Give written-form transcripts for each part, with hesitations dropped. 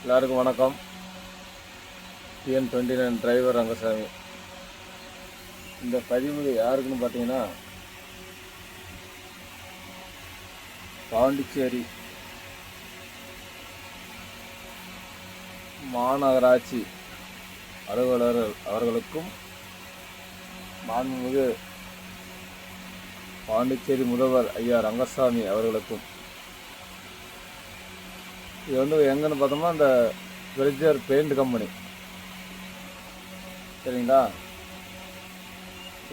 எல்லாருக்கும் வணக்கம். TN29 driver Rangasamy. இந்த பதிவு யாருக்குன்னு பார்த்தீங்கன்னா, பாண்டிச்சேரி மாநகராட்சி அலுவலர்கள் அவர்களுக்கும், மாண்புமிகு பாண்டிச்சேரி முதல்வர் ஐயா ரங்கசாமி அவர்களுக்கும். இது எங்கன்னு பார்த்தோம்னா, இந்த பிரிட்ஜர் பெயிண்ட் கம்பெனி, சரிங்களா?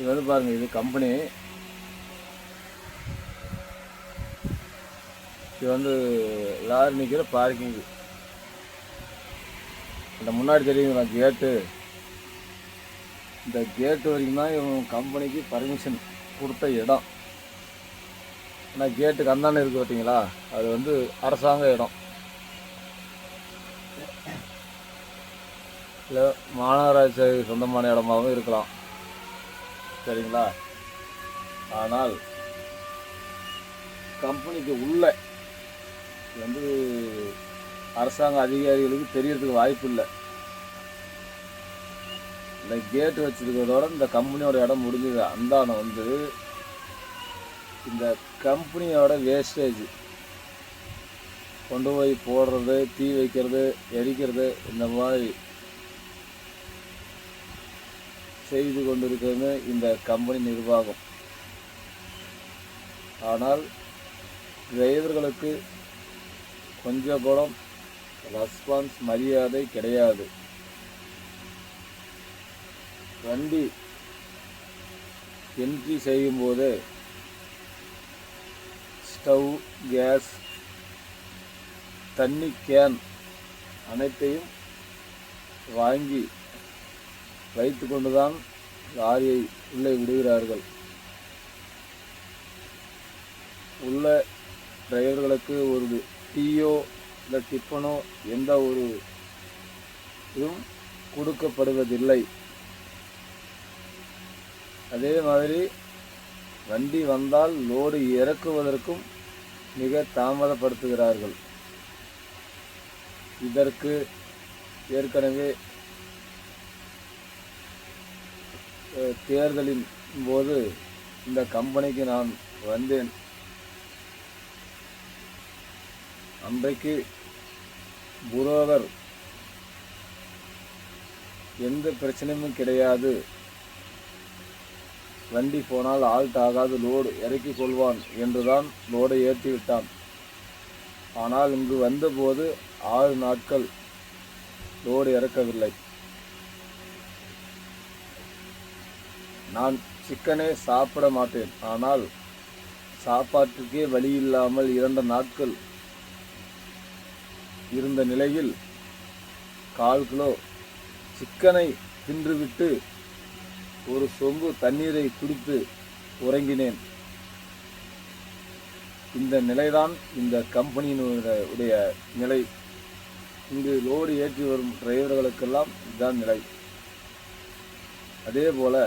இது பாருங்கள், இது கம்பெனி. இது லாரி நிற்கிற பார்க்கிங். இந்த முன்னாடி தெரியுங்களா கேட்டு, இந்த கேட்டு வரைக்கும் தான் இவங்க கம்பெனிக்கு பர்மிஷன் கொடுத்த இடம். ஆனால் கேட்டுக்கு அந்தாண்ட இருக்குது பார்த்தீங்களா, அது அரசாங்க இடம். இல்லை மாநகராட்சி சொந்தமான இடமாகவும் இருக்கலாம், சரிங்களா? ஆனால் கம்பெனிக்கு உள்ள அரசாங்க அதிகாரிகளுக்கு தெரியறதுக்கு வாய்ப்பு இல்லை. இந்த கேட்டு வச்சிருக்கிறதோட இந்த கம்பெனியோட இடம் முடிஞ்சது. அந்தான இந்த கம்பெனியோட வேஸ்டேஜ் கொண்டு போய் போடுறது, தீ வைக்கிறது, எரிக்கிறது, இந்த மாதிரி செய்து கொண்டிருக்கிறது இந்த கம்பெனி நிர்வாகம். ஆனால் டிரைவர்களுக்கு கொஞ்சம் கூட ரெஸ்பான்ஸ், மரியாதை கிடையாது. வண்டி என்ட்ரி செய்யும்போது ஸ்டவ், கேஸ், தண்ணி கேன் அனைத்தையும் வாங்கி வைத்து கொண்டுதான் லாரியை உள்ளே விடுகிறார்கள். உள்ள டிரைவர்களுக்கு ஒரு டீயோ இல்லை டிஃபனோ எந்த ஒரு இதுவும் கொடுக்கப்படுவதில்லை. அதே மாதிரி வண்டி வந்தால் லோடு இறக்குவதற்கும் மிக தாமதப்படுத்துகிறார்கள். இதற்கு ஏற்கனவே தேர்தலின் போது இந்த கம்பெனிக்கு நான் வந்தேன். அன்றைக்கு புரோகர் எந்த பிரச்சனையும் கிடையாது, வண்டி போனால் ஆல்ட் ஆகாது, லோடு இறக்கி கொள்வான் என்றுதான் லோடை ஏற்றி விட்டான். ஆனால் இங்கு வந்தபோது 6 நாட்கள் லோடு இறக்கவில்லை. நான் சிக்கனே சாப்பிட மாட்டேன், ஆனால் சாப்பாட்டுக்கே வழி இல்லாமல் 2 நாட்கள் இருந்த நிலையில் 1/4 கிலோ சிக்கனை தின்றுவிட்டு ஒரு சொம்பு தண்ணீரை குடித்து உறங்கினேன். இந்த நிலைதான் இந்த கம்பெனியினுடைய நிலை. இங்கு லோடு ஏற்றி வரும் டிரைவர்களுக்கெல்லாம் இதுதான் நிலை. அதே போல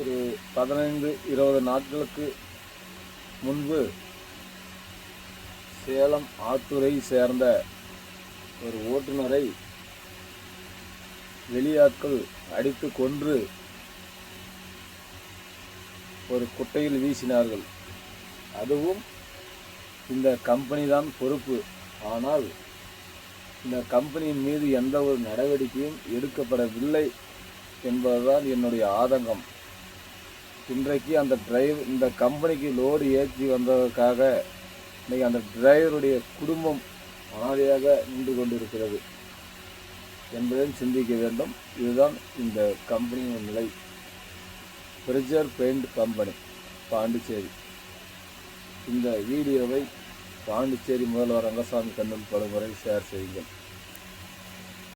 ஒரு 15-20 நாட்களுக்கு முன்பு சேலம் ஆத்தூரை சேர்ந்த ஒரு ஓட்டுநரை வெளியாட்கள் அடித்து கொன்று ஒரு குட்டையில் வீசினார்கள். அதுவும் இந்த கம்பெனி தான் பொறுப்பு. ஆனால் இந்த கம்பெனியின் மீது எந்த ஒரு நடவடிக்கையும் எடுக்கப்படவில்லை என்பதுதான் என்னுடைய ஆதங்கம். இன்றைக்கு அந்த இந்த கம்பெனிக்கு லோடு ஏற்றி வந்ததற்காக இன்றைக்கி அந்த டிரைவருடைய குடும்பம் அனாதையாக நின்று கொண்டிருக்கிறது என்பதையும் சிந்திக்க வேண்டும். இதுதான் இந்த கம்பெனியின் நிலை. பிரிட்ஜர் பெயிண்ட் கம்பெனி, பாண்டிச்சேரி. இந்த வீடியோவை பாண்டிச்சேரி முதல்வர் ரங்கசாமி கண்ணில் படும் வரை ஷேர் செய்யுங்கள்.